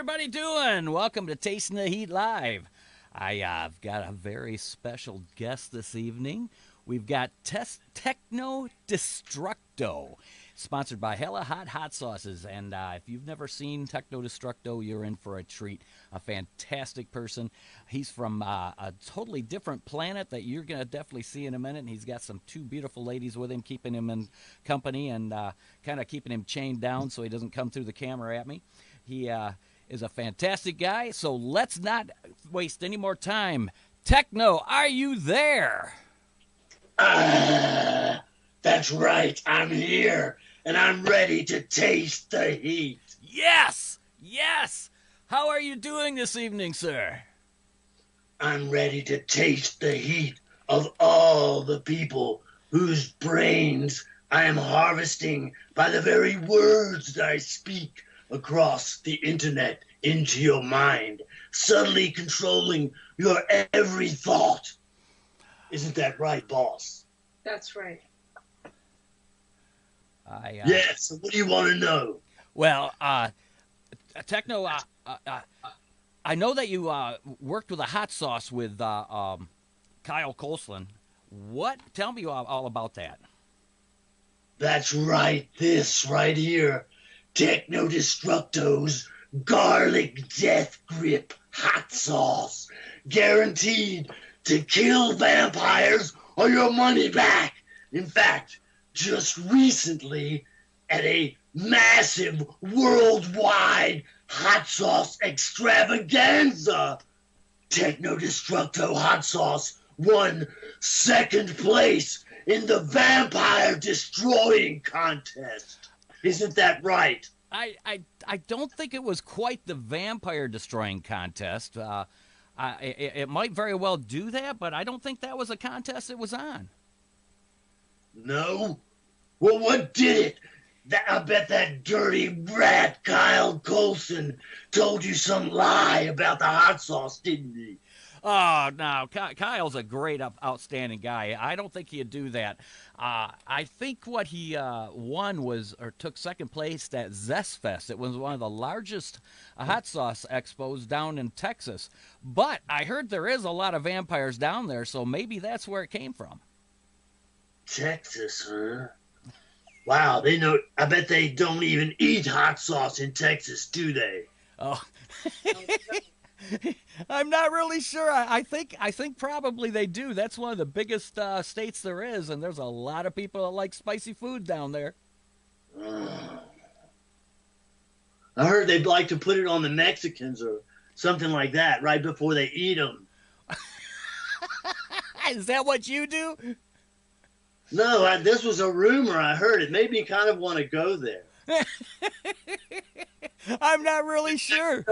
everybody doing? Welcome to Tasting the Heat Live. I've got a very special guest this evening. We've got Techno Destructo, sponsored by Hella Hot Sauces. And if you've never seen Techno Destructo, you're in for a treat. A fantastic person. He's from a totally different planet that you're going to definitely see in a minute. And he's got some two beautiful ladies with him, keeping him in company and kind of keeping him chained down so he doesn't come through the camera at me. He is a fantastic guy, so let's not waste any more time. Techno, are you there? That's right. I'm here, and I'm ready to taste the heat. Yes! Yes! How are you doing this evening, sir? I'm ready to taste the heat of all the people whose brains I am harvesting by the very words that I speak across the internet into your mind, subtly controlling your every thought. Isn't that right, boss? That's right. Yes, so what do you want to know? Well, Techno, I know that you worked with a hot sauce with Kyle Colson. Tell me all about that. That's right, this right here. Techno Destructo's garlic death grip hot sauce. Guaranteed to kill vampires or your money back. In fact, just recently at a massive worldwide hot sauce extravaganza, Techno Destructo hot sauce won second place in the vampire destroying contest. Isn't that right? I don't think it was quite the vampire destroying contest. It might very well do that, but I don't think that was a contest it was on. No? Well, what did it? I bet that dirty rat Kyle Colson told you some lie about the hot sauce, didn't he? Oh, no, Kyle's a great, outstanding guy. I don't think he'd do that. I think what he won was, or took second place at Zest Fest. It was one of the largest hot sauce expos down in Texas. But I heard there is a lot of vampires down there, so maybe that's where it came from. Texas, huh? Wow, they know. I bet they don't even eat hot sauce in Texas, do they? Oh. I'm not really sure. I think probably they do. That's one of the biggest states there is, and there's a lot of people that like spicy food down there. I heard they'd like to put it on the Mexicans or something like that right before they eat them. Is that what you do? No, this was a rumor I heard. It made me kind of want to go there. I'm not really sure.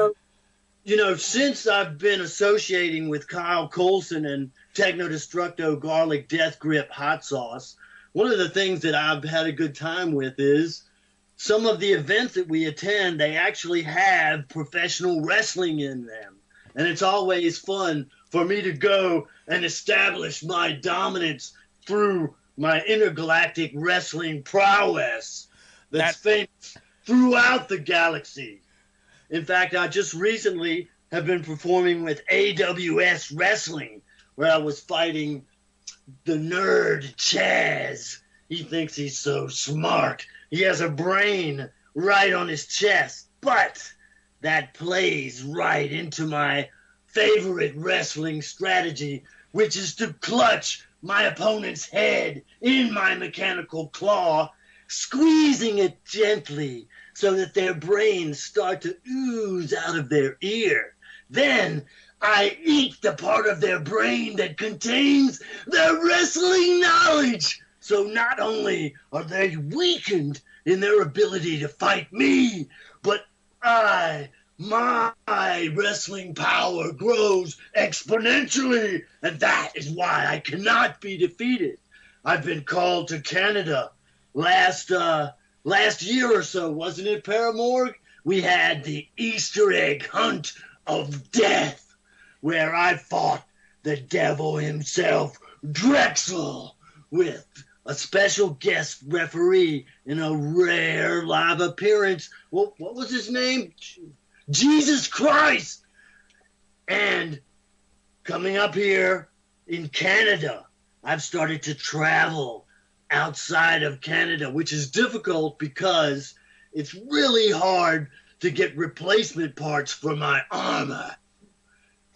You know, since I've been associating with Kyle Colson and Techno Destructo Garlic Death Grip Hot Sauce, one of the things that I've had a good time with is some of the events that we attend, they actually have professional wrestling in them. And it's always fun for me to go and establish my dominance through my intergalactic wrestling prowess that's famous throughout the galaxy. In fact, I just recently have been performing with AWS Wrestling, where I was fighting the nerd Chaz. He thinks he's so smart. He has a brain right on his chest. But that plays right into my favorite wrestling strategy, which is to clutch my opponent's head in my mechanical claw, squeezing it gently so that their brains start to ooze out of their ear. Then I eat the part of their brain that contains their wrestling knowledge. So not only are they weakened in their ability to fight me, but my wrestling power grows exponentially, and that is why I cannot be defeated. I've been called to Canada last year or so, wasn't it, Paramorg? We had the Easter egg hunt of death, where I fought the devil himself, Drexel, with a special guest referee in a rare live appearance. What was his name? Jesus Christ! And coming up here in Canada, I've started to travel outside of Canada, which is difficult because it's really hard to get replacement parts for my armor.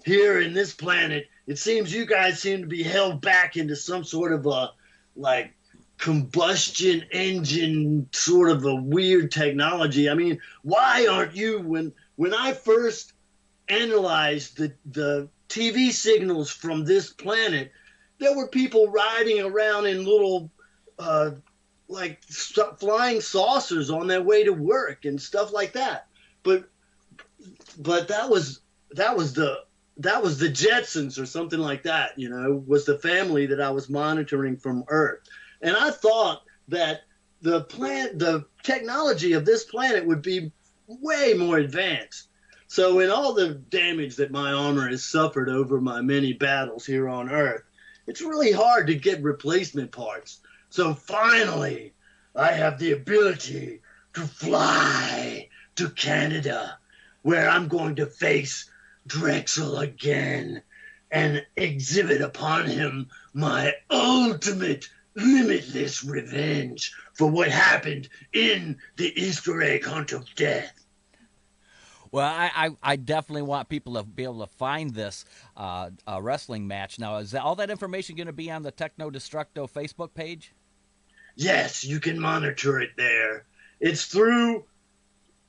Here in this planet, it seems you guys seem to be held back into some sort of a, like, combustion engine sort of a weird technology. I mean, why aren't you, when I first analyzed the TV signals from this planet, there were people riding around in little flying saucers on their way to work and stuff like that. But that was the Jetsons or something like that, you know, was the family that I was monitoring from Earth. And I thought that the technology of this planet would be way more advanced. So in all the damage that my armor has suffered over my many battles here on Earth, it's really hard to get replacement parts. So finally, I have the ability to fly to Canada, where I'm going to face Drexel again and exhibit upon him my ultimate limitless revenge for what happened in the Easter egg hunt of death. Well, I definitely want people to be able to find this wrestling match. Now, is all that information going to be on the Techno Destructo Facebook page? Yes, you can monitor it there. It's through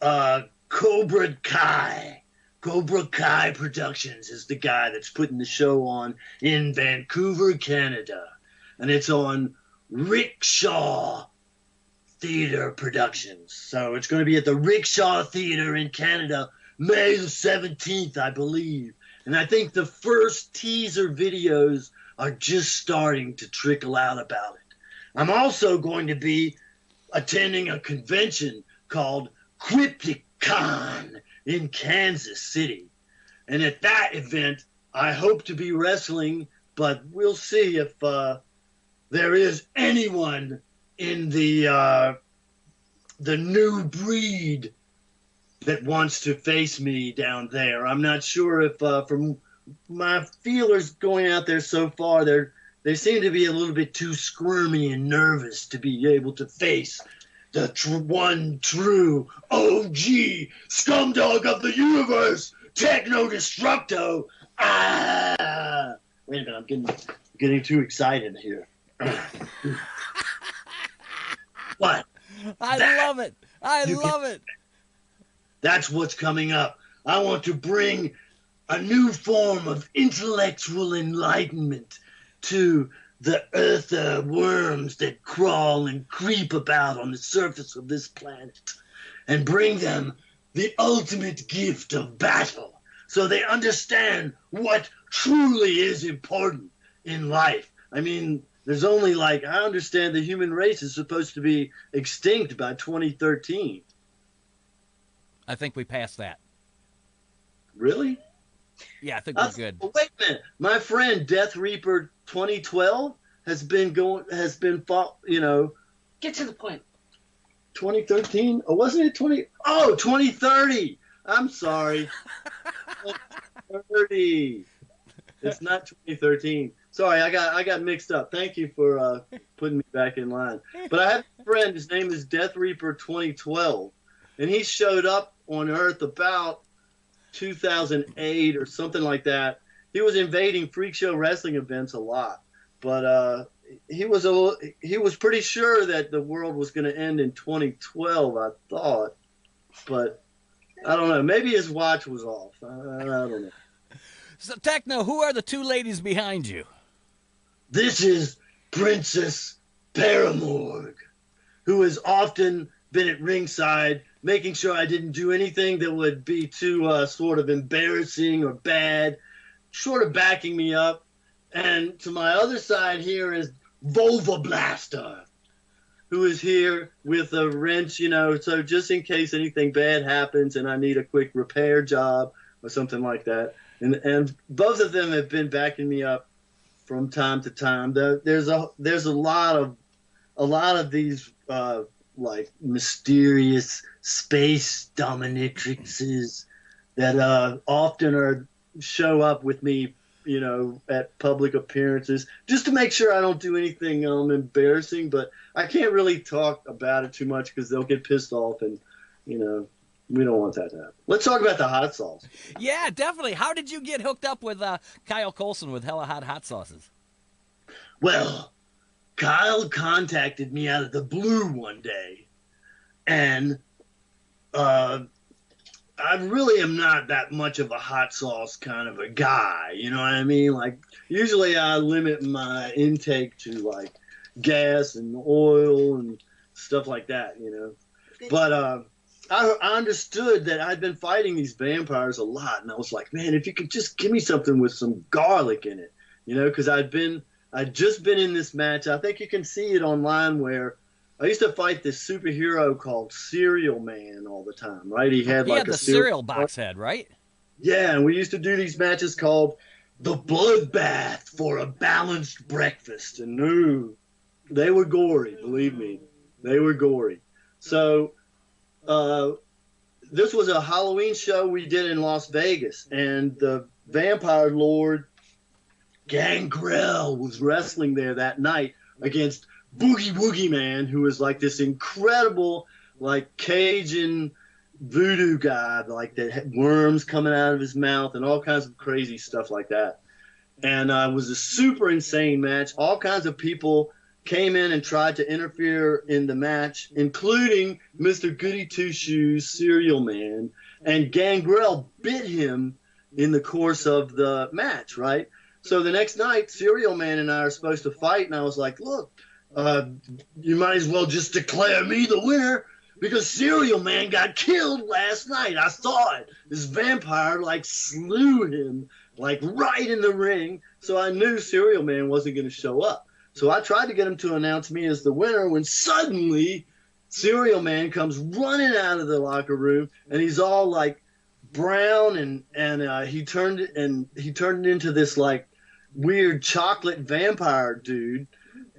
Cobra Kai. Cobra Kai Productions is the guy that's putting the show on in Vancouver, Canada. And it's on Rickshaw Theater Productions. So it's going to be at the Rickshaw Theater in Canada, May the 17th, I believe. And I think the first teaser videos are just starting to trickle out about it. I'm also going to be attending a convention called CrypticCon in Kansas City. And at that event, I hope to be wrestling, but we'll see if there is anyone in the new breed that wants to face me down there. I'm not sure if from my feelers going out there so far, they seem to be a little bit too squirmy and nervous to be able to face the one true OG scumdog of the universe, Techno Destructo. Wait a minute, I'm getting too excited here. What? I love it. I love it. That's what's coming up. I want to bring a new form of intellectual enlightenment to the earther worms that crawl and creep about on the surface of this planet, and bring them the ultimate gift of battle so they understand what truly is important in life. I mean, there's only I understand the human race is supposed to be extinct by 2013. I think we passed that. Really? Yeah, I think we're good. Well, wait a minute. My friend Death Reaper 2012 has been, you know. Get to the point. 2013? Oh, wasn't it 2030. I'm sorry. 2030. It's not 2013. Sorry, I got mixed up. Thank you for putting me back in line. But I have a friend, his name is Death Reaper 2012, and he showed up on Earth about 2008 or something like that. He was invading Freakshow wrestling events a lot, but he was pretty sure that the world was going to end in 2012, I thought, but I don't know. Maybe his watch was off. I don't know. So, Techno, who are the two ladies behind you? This is Princess Paramorg, who has often been at ringside, making sure I didn't do anything that would be too sort of embarrassing or bad, sort of backing me up. And to my other side here is Vulva Blaster, who is here with a wrench, you know, so just in case anything bad happens and I need a quick repair job or something like that. And both of them have been backing me up from time to time. There's a lot of these like mysterious space dominatrixes that often show up with me, at public appearances, just to make sure I don't do anything embarrassing. But I can't really talk about it too much because they'll get pissed off, and we don't want that to happen. Let's talk about the hot sauce. Yeah, definitely. How did you get hooked up with Kyle Colson with Hella Hot Sauces? Well, Kyle contacted me out of the blue one day, and I really am not that much of a hot sauce kind of a guy. You know what I mean? Like, usually I limit my intake to like gas and oil and stuff like that, But I understood that I'd been fighting these vampires a lot, and I was like, man, if you could just give me something with some garlic in it, because I'd just been in this match. I think you can see it online where I used to fight this superhero called Cereal Man all the time, right? He had the cereal box head, right? Yeah, and we used to do these matches called the Bloodbath for a Balanced Breakfast. And no, they were gory, believe me. They were gory. So this was a Halloween show we did in Las Vegas, and the Vampire Lord Gangrel was wrestling there that night against Boogie Woogie Man, who was like this incredible, like Cajun voodoo guy, like that had worms coming out of his mouth and all kinds of crazy stuff like that. And it was a super insane match. All kinds of people came in and tried to interfere in the match, including Mr. Goody Two Shoes, Cereal Man, and Gangrel bit him in the course of the match, right? So the next night, Cereal Man and I are supposed to fight, and I was like, look, you might as well just declare me the winner because Cereal Man got killed last night. I saw it. This vampire, like, slew him, like, right in the ring, so I knew Cereal Man wasn't going to show up. So I tried to get him to announce me as the winner when suddenly Cereal Man comes running out of the locker room, and he's all, like, brown, and he turned into this, like, weird chocolate vampire dude,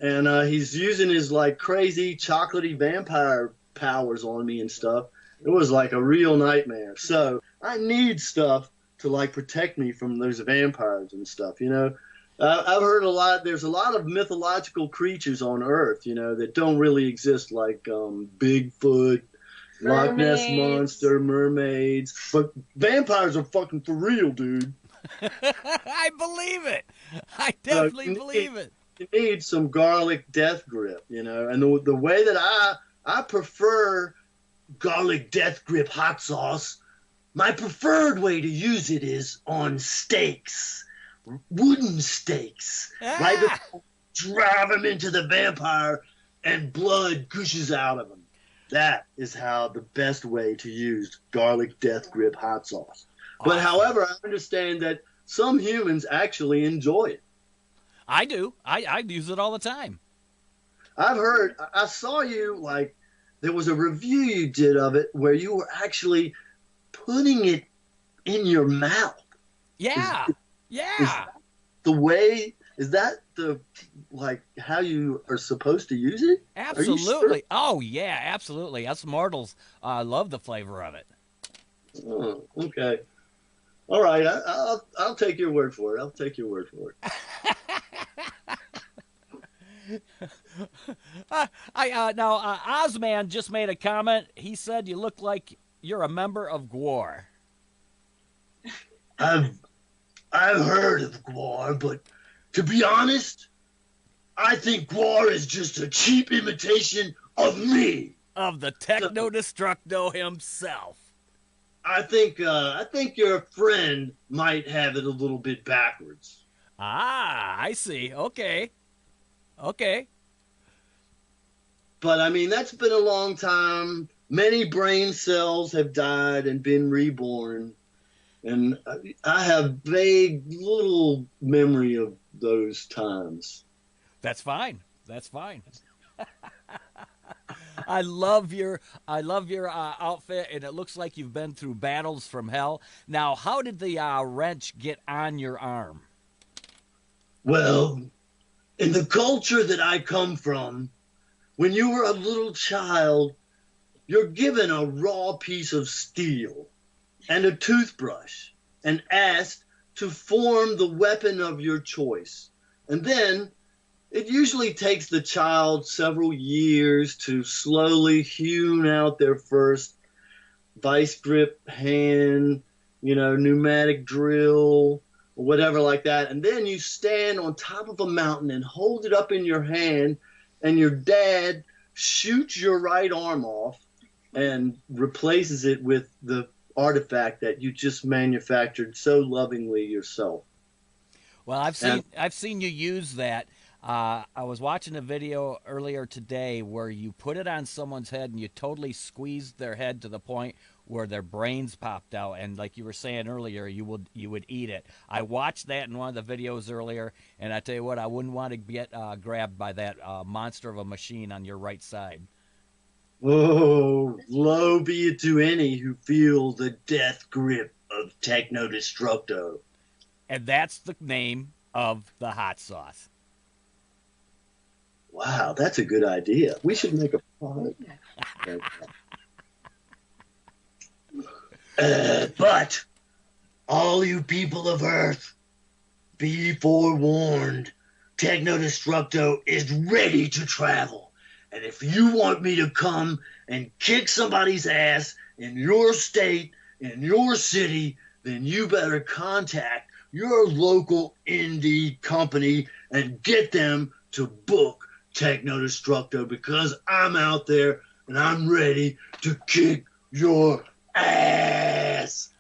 and he's using his like crazy chocolatey vampire powers on me and stuff. It was like a real nightmare. So I need stuff to like protect me from those vampires and stuff. I've heard a lot. There's a lot of mythological creatures on Earth, that don't really exist, like Bigfoot, Loch Ness Monster, mermaids. But vampires are fucking for real, dude. I believe it. I definitely believe it. You need some garlic death grip, and the way that I prefer garlic death grip hot sauce, my preferred way to use it is on steaks, wooden steaks, right before drive them into the vampire and blood gushes out of them. That is how the best way to use garlic death grip hot sauce. But however, I understand that some humans actually enjoy it. I do. I use it all the time. I saw you, like, there was a review you did of it where you were actually putting it in your mouth. Yeah. Is that the, like, how you are supposed to use it? Absolutely. Sure? Oh, yeah, absolutely. Us mortals love the flavor of it. Oh, okay. All right, I'll take your word for it. Now, Ozman just made a comment. He said you look like you're a member of Gwar. I've heard of Gwar, but to be honest, I think Gwar is just a cheap imitation of me. Of the Techno Destructo himself. I think your friend might have it a little bit backwards. Ah, I see. Okay. But I mean, that's been a long time. Many brain cells have died and been reborn. And I have vague little memory of those times. That's fine. I love your outfit, and it looks like you've been through battles from hell. Now, how did the wrench get on your arm? Well, in the culture that I come from, when you were a little child, you're given a raw piece of steel. and a toothbrush and asked to form the weapon of your choice. And then it usually takes the child several years to slowly hewn out their first vice grip hand, pneumatic drill, or whatever like that. And then you stand on top of a mountain and hold it up in your hand, and your dad shoots your right arm off and replaces it with the artifact that you just manufactured so lovingly yourself. Well, I've seen you use that. I was watching a video earlier today where you put it on someone's head and you totally squeezed their head to the point where their brains popped out, and like you were saying earlier, you would eat it. I watched that in one of the videos earlier, and I tell you what, I wouldn't want to get grabbed by that monster of a machine on your right side. Oh, woe be it to any who feel the death grip of Techno Destructo. And that's the name of the hot sauce. Wow, that's a good idea. We should make a product. But all you people of Earth, be forewarned. Techno Destructo is ready to travel. And if you want me to come and kick somebody's ass in your state, in your city, then you better contact your local indie company and get them to book Techno Destructo, because I'm out there and I'm ready to kick your ass.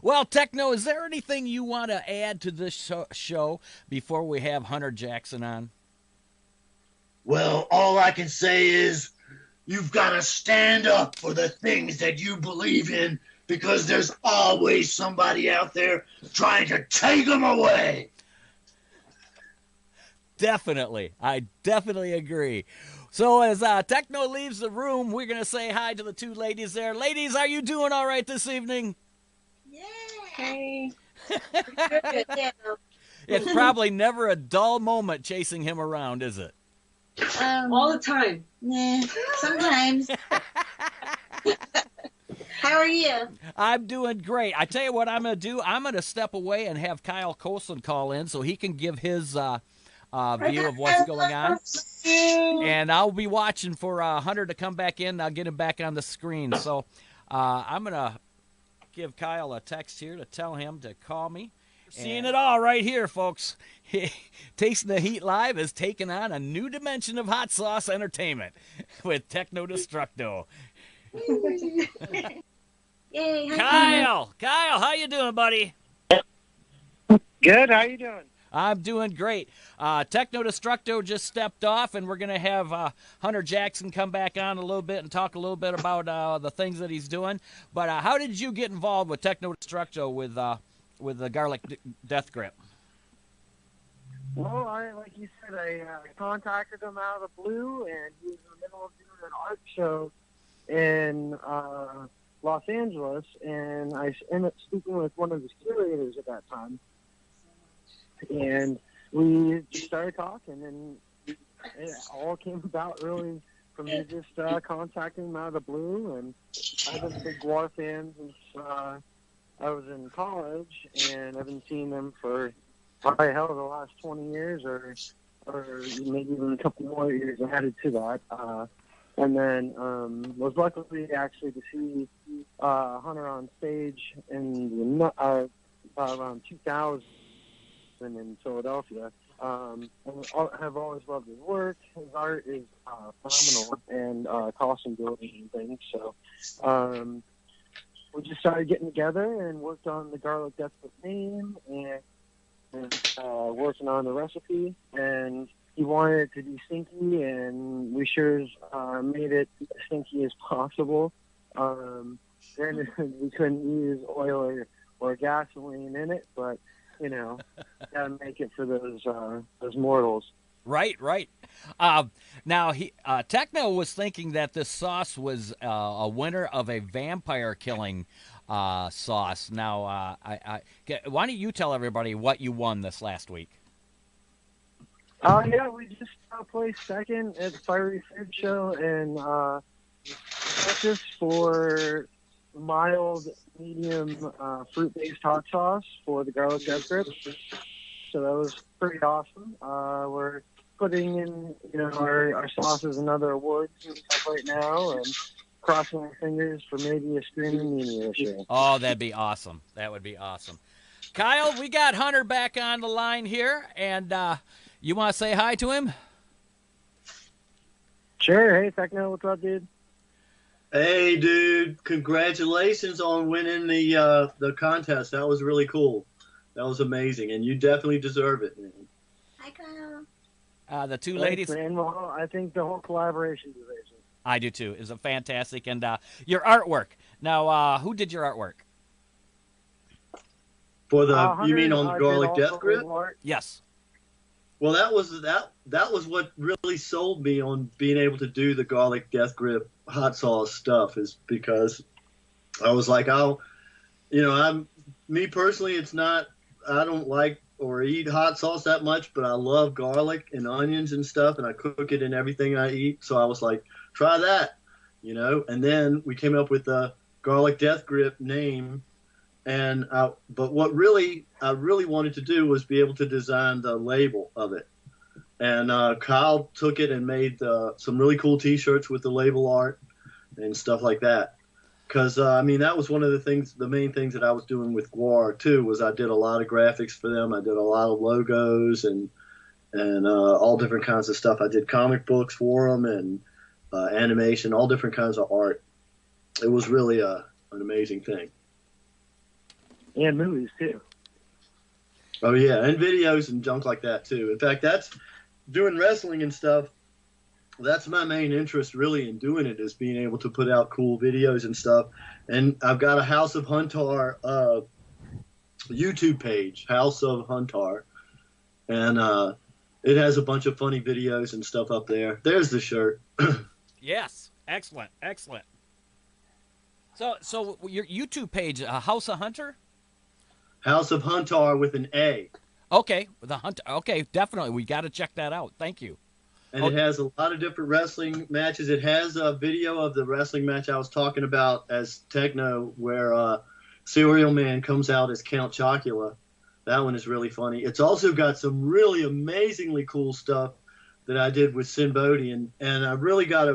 Well, Techno, is there anything you want to add to this show before we have Hunter Jackson on? Well, all I can say is you've got to stand up for the things that you believe in, because there's always somebody out there trying to take them away. Definitely. I definitely agree. So as Techno leaves the room, we're going to say hi to the two ladies there. Ladies, are you doing all right this evening? Yeah. Hey. It's probably never a dull moment chasing him around, is it? All the time. Nah, sometimes. How are you? I'm doing great. I tell you what I'm going to do. I'm going to step away and have Kyle Colson call in so he can give his view of what's going on. And I'll be watching for Hunter to come back in. I'll get him back on the screen. So I'm going to give Kyle a text here to tell him to call me. Seeing it all right here, folks. Tasting the Heat Live is taking on a new dimension of hot sauce entertainment with Techno Destructo. Yay, Kyle, how you doing, buddy? Good. How you doing? I'm doing great. Techno Destructo just stepped off, and we're going to have Hunter Jackson come back on a little bit and talk a little bit about the things that he's doing. But how did you get involved with Techno Destructo with the garlic death grip? Well, like you said, I contacted him out of the blue, and he was in the middle of doing an art show in Los Angeles, and I ended up speaking with one of the curators at that time, and we just started talking, and it all came about really from me just contacting him out of the blue, and I've been a big Gwar fan since I was in college, and I've been seeing them for probably hell of the last 20 years, or maybe even a couple more years added to that. And then was lucky actually to see Hunter on stage in around 2000 in Philadelphia. And have always loved his work. His art is phenomenal, and costume building and things. So we just started getting together and worked on the garlic death grip name and working on the recipe. And he wanted it to be stinky, and we sure made it as stinky as possible. Granted, we couldn't use oil or gasoline in it, but gotta make it for those mortals. Right. Now, Techno was thinking that this sauce was a winner of a vampire killing sauce. Now, why don't you tell everybody what you won this last week? Yeah, we just placed second at the Fiery Freakshow, and purchase for mild, medium fruit-based hot sauce for the garlic death grip. So that was pretty awesome. We're putting in, our sauces and other awards and stuff right now, and crossing our fingers for maybe a streaming media this year. Oh, that'd be awesome. That would be awesome. Kyle, we got Hunter back on the line here, and you want to say hi to him? Sure. Hey, Techno, what's up, dude? Hey, dude! Congratulations on winning the contest. That was really cool. That was amazing, and you definitely deserve it, man. Hi, Kyle. The two Thanks, ladies. man. Well, I think the whole collaboration deserves it. I do too. It's a fantastic, and your artwork. Now, who did your artwork? For the Hunter, you mean on the did garlic also death grip? art. Yes. Well, that was what really sold me on being able to do the garlic death grip hot sauce stuff, is because I was like, me personally, it's not, I don't like or eat hot sauce that much, but I love garlic and onions and stuff, and I cook it in everything I eat. So I was like, try that, and then we came up with the garlic death grip name. But what I really wanted to do was be able to design the label of it. And Kyle took it and made some really cool T-shirts with the label art and stuff like that. Because, that was one of the main things that I was doing with Gwar, too, was I did a lot of graphics for them. I did a lot of logos and all different kinds of stuff. I did comic books for them and animation, all different kinds of art. It was really an amazing thing. And movies, too. Oh, yeah, and videos and junk like that, too. In fact, that's doing wrestling and stuff. That's my main interest, really, in doing it, is being able to put out cool videos and stuff. And I've got a House of Huntar YouTube page, House of Huntar. And it has a bunch of funny videos and stuff up there. There's the shirt. Yes. Excellent. Excellent. So your YouTube page, House of Hunter? House of Huntar with an A. Okay, the Hunter. Okay, definitely. We got to check that out. Thank you. And it has a lot of different wrestling matches. It has a video of the wrestling match I was talking about as Techno, where Serial Man comes out as Count Chocula. That one is really funny. It's also got some really amazingly cool stuff that I did with Sin Bodhi. And I really got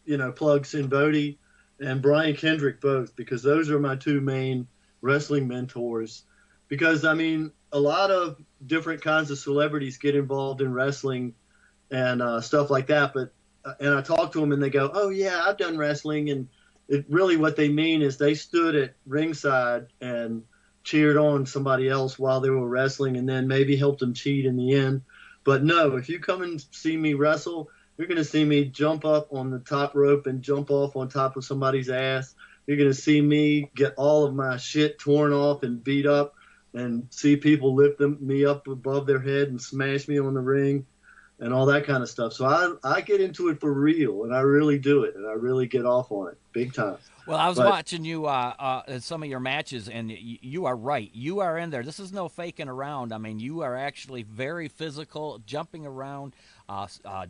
to, plug Sin Bodhi and Brian Kendrick both, because those are my two main wrestling mentors. Because, a lot of different kinds of celebrities get involved in wrestling and stuff like that. But and I talk to them and they go, "Oh yeah, I've done wrestling." And it really, what they mean is they stood at ringside and cheered on somebody else while they were wrestling, and then maybe helped them cheat in the end. But no, if you come and see me wrestle, you're going to see me jump up on the top rope and jump off on top of somebody's ass. You're going to see me get all of my shit torn off and beat up, and see people lift me up above their head and smash me on the ring and all that kind of stuff. So I get into it for real, and I really do it, and I really get off on it big time. Well, I was watching you in some of your matches, and you are right. You are in there. This is no faking around. You are actually very physical, jumping around,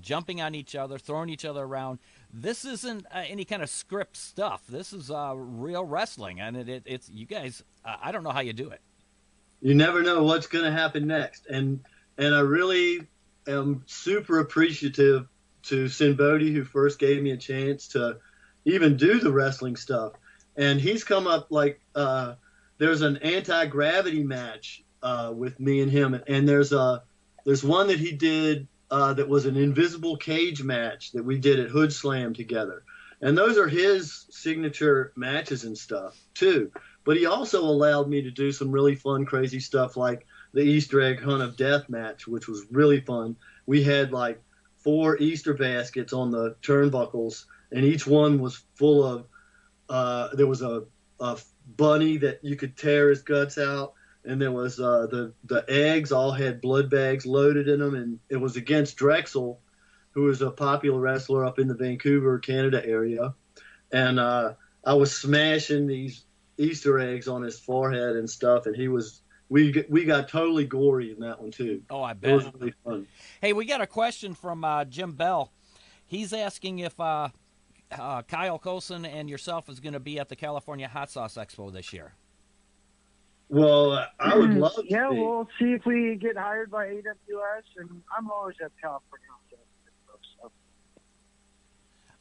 jumping on each other, throwing each other around. This isn't any kind of script stuff. This is real wrestling, and it's you guys. I don't know how you do it. You never know what's going to happen next, and I really am super appreciative to Sin Bodhi, who first gave me a chance to even do the wrestling stuff. And he's come up there's an anti-gravity match with me and him, and there's one that he did that was an invisible cage match that we did at Hood Slam together. And those are his signature matches and stuff too. But he also allowed me to do some really fun, crazy stuff like the Easter egg hunt of death match, which was really fun. We had 4 Easter baskets on the turnbuckles, and each one was full of there was a bunny that you could tear his guts out, and there was the eggs all had blood bags loaded in them, and it was against Drexel, who is a popular wrestler up in the Vancouver, Canada area. And I was smashing these Easter eggs on his forehead and stuff, and we got totally gory in that one too. Oh, I bet. It was really fun. Hey, we got a question from Jim Bell. He's asking if Kyle Colson and yourself is going to be at the California Hot Sauce Expo this year. Well, I would love to Yeah, be. we'll see if we get hired by AWS, and I'm always at California. So.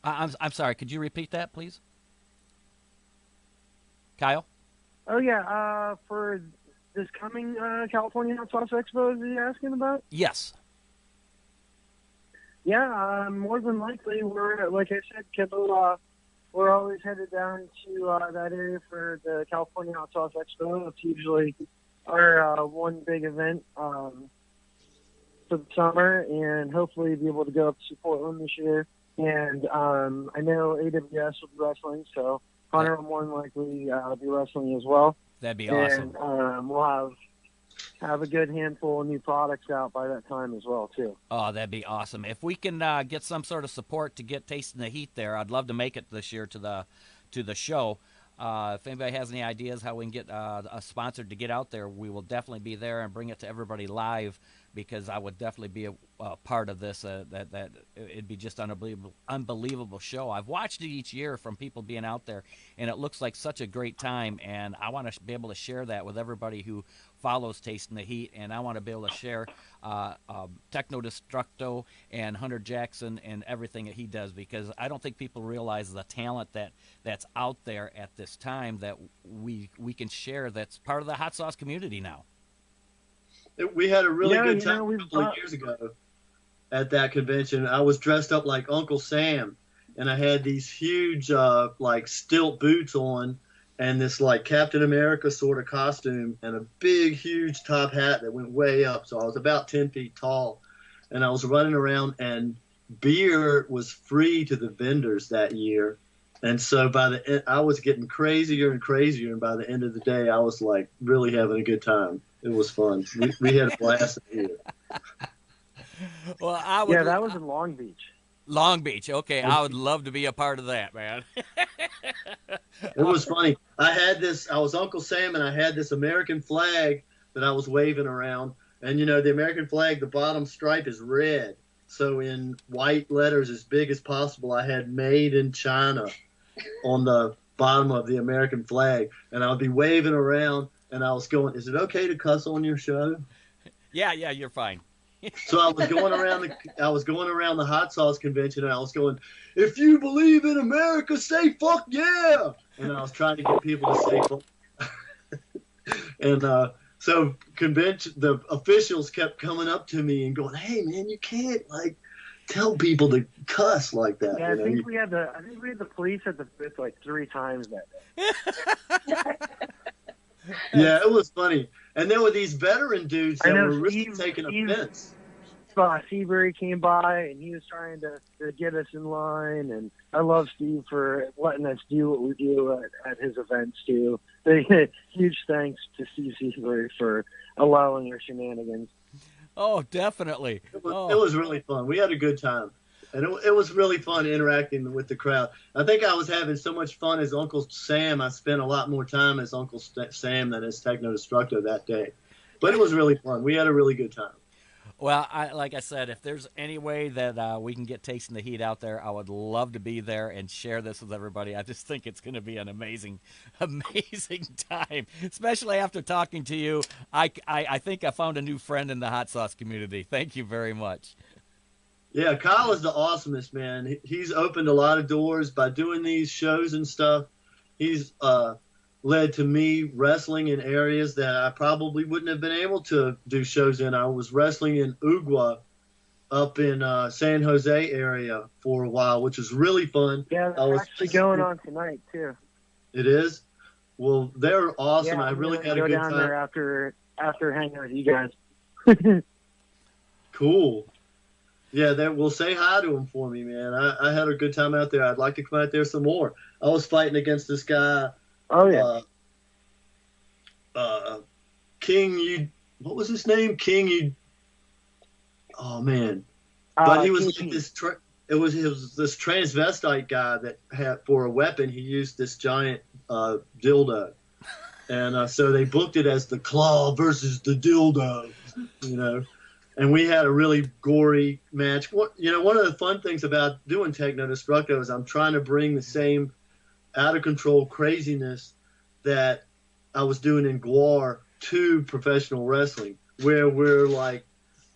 I'm sorry. Could you repeat that, please, Kyle? Oh yeah, for this coming California Hot Sauce Expo, is he asking about? Yes. Yeah, more than likely, we're like I said, Kendall. We're always headed down to that area for the California Hot Sauce Expo. It's usually our one big event for the summer, and hopefully be able to go up to Portland this year. And I know AWS will be wrestling, so Hunter will more than likely be wrestling as well. That'd be awesome. And we'll have a good handful of new products out by that time as well, too. Oh, that'd be awesome. If we can get some sort of support to get Tasting the Heat there, I'd love to make it this year to the show. If anybody has any ideas how we can get a sponsor to get out there, we will definitely be there and bring it to everybody live, because I would definitely be a part of this. That it'd be just unbelievable show. I've watched it each year from people being out there, and it looks like such a great time. And I want to be able to share that with everybody who follows Tasting the Heat, and I want to be able to share Techno Destructo and Hunter Jackson and everything that he does, because I don't think people realize the talent that's out there at this time that we can share. That's part of the hot sauce community now. We had a really good you know, time a couple of years ago at that convention. I was dressed up like Uncle Sam, and I had these huge like stilt boots on, and this like Captain America sort of costume, and a big huge top hat that went way up. So I was about 10 feet tall, and I was running around, and beer was free to the vendors that year. And so by the end, I was getting crazier and crazier, and by the end of the day, I was like really having a good time. It was fun. We had a blast here. Well, I would. Yeah, that was in Long Beach. Long Beach. Okay, I would love to be a part of that, man. It was funny. I was Uncle Sam, and I had this American flag that I was waving around. And, you know, the American flag, the bottom stripe is red. So in white letters as big as possible, I had "Made in China" on the bottom of the American flag. And I would be waving around, and I was going, "Is it okay to cuss on your show?" Yeah, you're fine. So I was going around the hot sauce convention, and I was going, "If you believe in America, say fuck yeah!" And I was trying to get people to say fuck. And so the officials kept coming up to me and going, "Hey man, you can't like tell people to cuss like that." Yeah, you know? I think we had the police at the booth like 3 times that day. Yeah, it was funny. And there were these veteran dudes that were really taking offense. Seabury came by, and he was trying to get us in line. And I love Steve for letting us do what we do at his events, too. Huge thanks to Steve Seabury for allowing our shenanigans. Oh, definitely. It was really fun. We had a good time. And it was really fun interacting with the crowd. I think I was having so much fun as Uncle Sam. I spent a lot more time as Uncle Sam than as Techno Destructo that day. But it was really fun. We had a really good time. Well, like I said, if there's any way that we can get Tasting the Heat out there, I would love to be there and share this with everybody. I just think it's going to be an amazing, amazing time, especially after talking to you. I think I found a new friend in the hot sauce community. Thank you very much. Yeah, Kyle is the awesomest, man. He's opened a lot of doors by doing these shows and stuff. He's led to me wrestling in areas that I probably wouldn't have been able to do shows in. I was wrestling in Ugwa up in San Jose area for a while, which was really fun. Yeah, that's actually going on tonight, too. It is? Well, they're awesome. Yeah, I really had a go good down time. there after hanging with you guys. Cool. Yeah, well, say hi to him for me, man. I had a good time out there. I'd like to come out there some more. I was fighting against this guy. Oh, yeah. King, what was his name? Oh, man. But he was like this, it was this transvestite guy that had, for a weapon, he used this giant dildo. And so they booked it as the Claw versus the Dildo, you know. and we had a really gory match. One of the fun things about doing Techno Destructo is I'm trying to bring the same out of control craziness that I was doing in Gwar to professional wrestling, where we're like,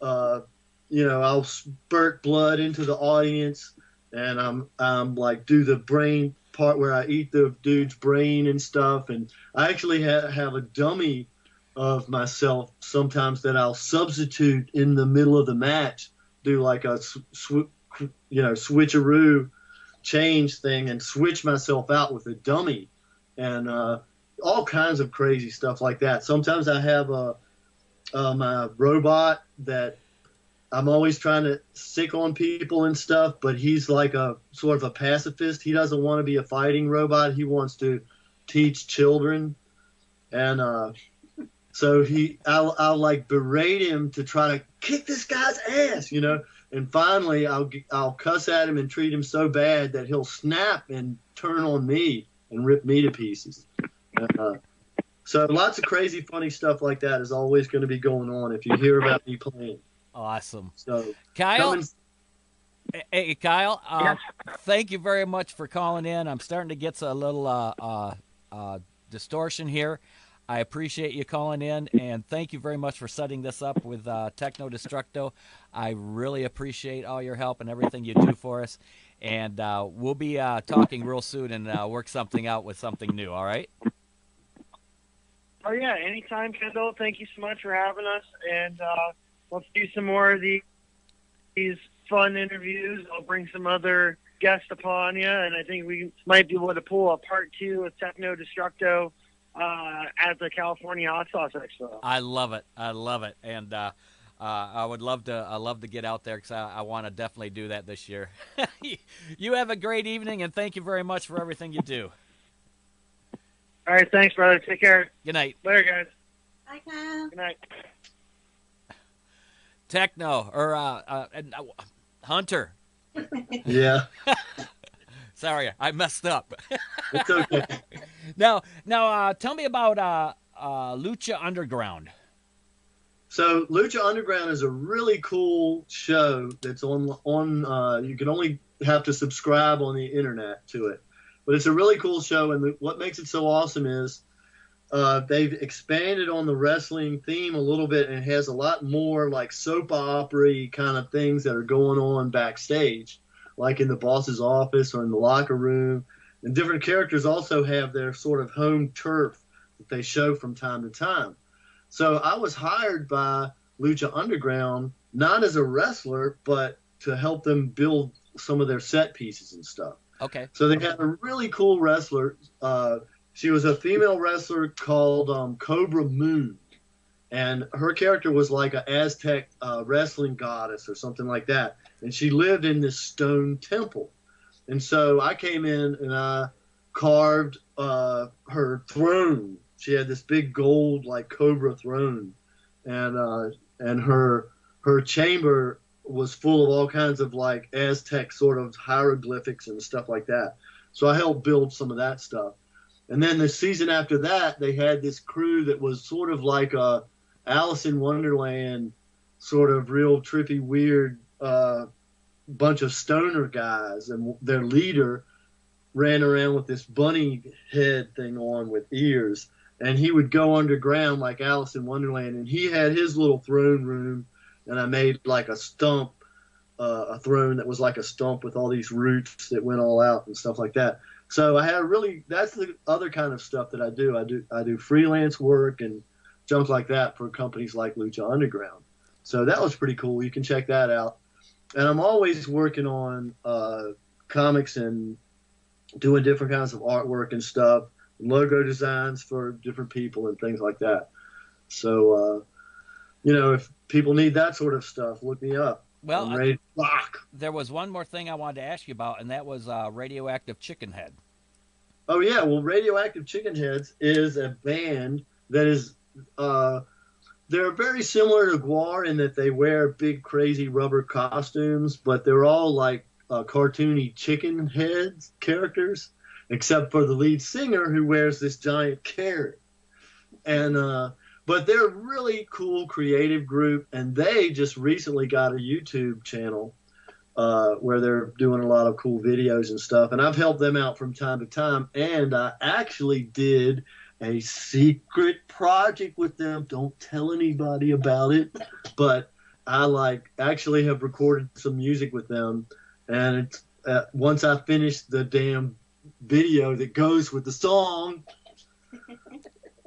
I'll spurt blood into the audience, and I'm like do the brain part where I eat the dude's brain and stuff, and I actually have a dummy of myself sometimes that I'll substitute in the middle of the match, do like a switcheroo change thing and switch myself out with a dummy, and all kinds of crazy stuff like that. Sometimes I have my robot that I'm always trying to sick on people and stuff, but he's like a sort of a pacifist. He doesn't want to be a fighting robot. He wants to teach children, and so I'll like berate him to try to kick this guy's ass, and finally I'll cuss at him and treat him so bad that he'll snap and turn on me and rip me to pieces. So lots of crazy, funny stuff like that is always going to be going on if you hear about me playing. Awesome. So Kyle, hey Kyle, Yes. thank you very much for calling in. I'm starting to get a little distortion here. I appreciate you calling in, and thank you very much for setting this up with Techno Destructo. I really appreciate all your help and everything you do for us, and we'll be talking real soon and work something out with something new, all right? Oh, yeah, anytime, Kendall. Thank you so much for having us, and let's do some more of these fun interviews. I'll bring some other guests upon you, and I think we might be able to pull a part 2 of Techno Destructo at the California Hot Sauce Expo. I love it, and I would love to get out there because I want to definitely do that this year. You have a great evening, and thank you very much for everything you do. All right, thanks, brother. Take care. Good night. Later, guys. Bye, Kyle. Good night. Techno or Hunter. Yeah, Sorry, I messed up. it's okay. Now, tell me about Lucha Underground. So Lucha Underground is a really cool show that's on you can only have to subscribe on the internet to it. But it's a really cool show, and what makes it so awesome is they've expanded on the wrestling theme a little bit, and it has a lot more like soap opera-y kind of things that are going on backstage, like in the boss's office or in the locker room. And different characters also have their sort of home turf that they show from time to time. So I was hired by Lucha Underground, not as a wrestler, but to help them build some of their set pieces and stuff. Okay. So they had a really cool wrestler. She was a female wrestler called Cobra Moon. And her character was like an Aztec wrestling goddess or something like that. And she lived in this stone temple. And so I came in and I carved her throne. She had this big gold like cobra throne. And her chamber was full of all kinds of like Aztec sort of hieroglyphics and stuff like that. So I helped build some of that stuff. And then the season after that, they had this crew that was sort of like a Alice in Wonderland, sort of real trippy, weird bunch of stoner guys. And their leader ran around with this bunny head thing on with ears. And he would go underground like Alice in Wonderland. And he had his little throne room. And I made like a stump, a throne that was like a stump with all these roots that went all out and stuff like that. So I had that's the other kind of stuff that I do. I do freelance work and junk like that for companies like Lucha Underground. So that was pretty cool. You can check that out. And I'm always working on comics and doing different kinds of artwork and stuff, and logo designs for different people and things like that. So, if people need that sort of stuff, look me up. Well, I'm ready to rock. There was one more thing I wanted to ask you about, and that was Radioactive Chicken Head. Oh, yeah. Well, Radioactive Chicken Heads is a band that is they're very similar to Gwar in that they wear big, crazy rubber costumes, but they're all like cartoony chicken heads characters, except for the lead singer who wears this giant carrot. And but they're a really cool creative group, and they just recently got a YouTube channel where they're doing a lot of cool videos and stuff. And I've helped them out from time to time. And I actually did a secret project with them. Don't tell anybody about it, but I actually have recorded some music with them. And it's, once I finish the damn video that goes with the song,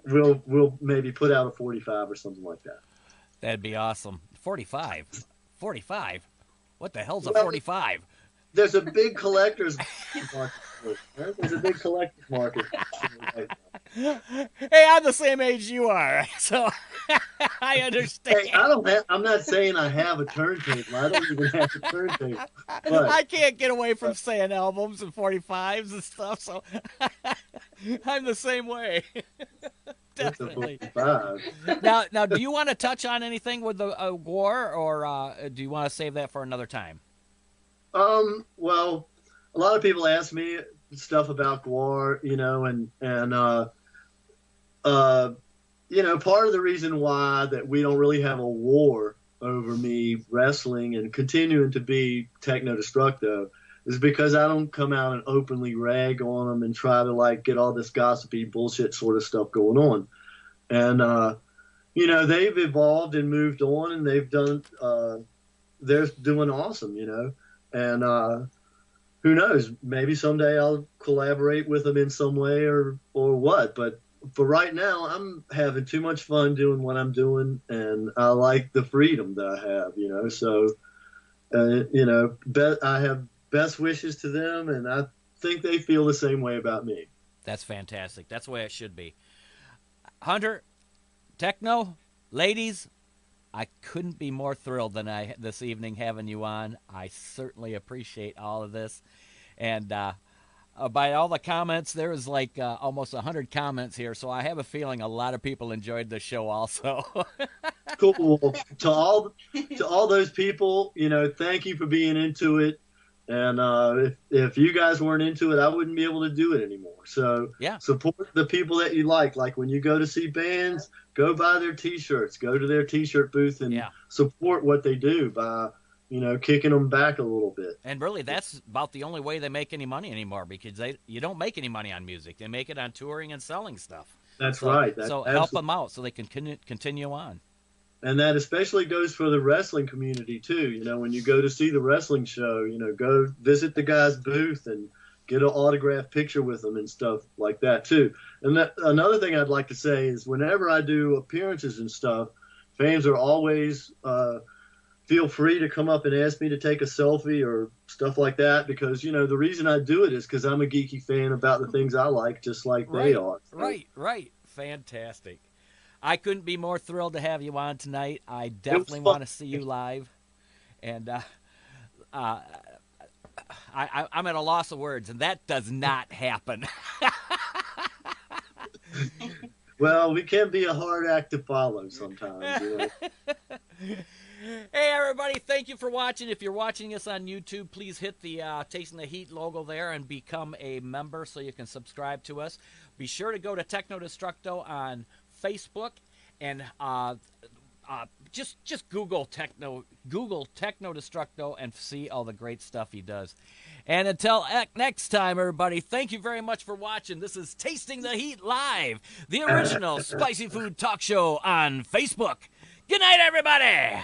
we'll maybe put out a 45 or something like that. That'd be awesome. 45. What the hell's a 45? There's a big collector's market. Right? There's a big collector's market. Hey, I'm the same age you are, so I understand. Hey, I'm not saying I have a turntable. I don't even have a turntable. But I can't get away from saying albums and 45s and stuff, so I'm the same way. Definitely. Now, do you want to touch on anything with the Gwar, or do you want to save that for another time? Well, a lot of people ask me stuff about Gwar, part of the reason why that we don't really have a war over me wrestling and continuing to be Techno Destructo is because I don't come out and openly rag on them and try to get all this gossipy bullshit sort of stuff going on. And, they've evolved and moved on, and they've done, they're doing awesome, and, who knows, maybe someday I'll collaborate with them in some way or what. But for right now, I'm having too much fun doing what I'm doing, and I like the freedom that I have, so, I have best wishes to them, and I think they feel the same way about me. That's fantastic. That's the way it should be. Hunter, Techno, ladies, I couldn't be more thrilled than this evening having you on. I certainly appreciate all of this. And by all the comments, there was almost 100 comments here, so I have a feeling a lot of people enjoyed the show also. Cool. To all those people, thank you for being into it. And if you guys weren't into it, I wouldn't be able to do it anymore. So yeah, support the people that you like. Like when you go to see bands, go buy their T-shirts, go to their T-shirt booth, and support what they do by, kicking them back a little bit. And really, that's about the only way they make any money anymore, because you don't make any money on music. They make it on touring and selling stuff. That's right. So help them out so they can continue on. And that especially goes for the wrestling community, too. When you go to see the wrestling show, go visit the guy's booth and get an autographed picture with them and stuff like that, too. And another thing I'd like to say is whenever I do appearances and stuff, fans are always feel free to come up and ask me to take a selfie or stuff like that, because, the reason I do it is because I'm a geeky fan about the things I like, just like they are. So. Right. Fantastic. I couldn't be more thrilled to have you on tonight. I definitely want to see you live. And I'm at a loss of words, and that does not happen. Well, we can be a hard act to follow sometimes. Hey, everybody, thank you for watching. If you're watching us on YouTube, please hit the Tasting the Heat logo there and become a member so you can subscribe to us. Be sure to go to Techno Destructo on Facebook, and just Google Techno Destructo and see all the great stuff he does. And until next time, everybody, thank you very much for watching. This is Tasting the Heat Live, the original spicy food talk show on Facebook. Good night, everybody.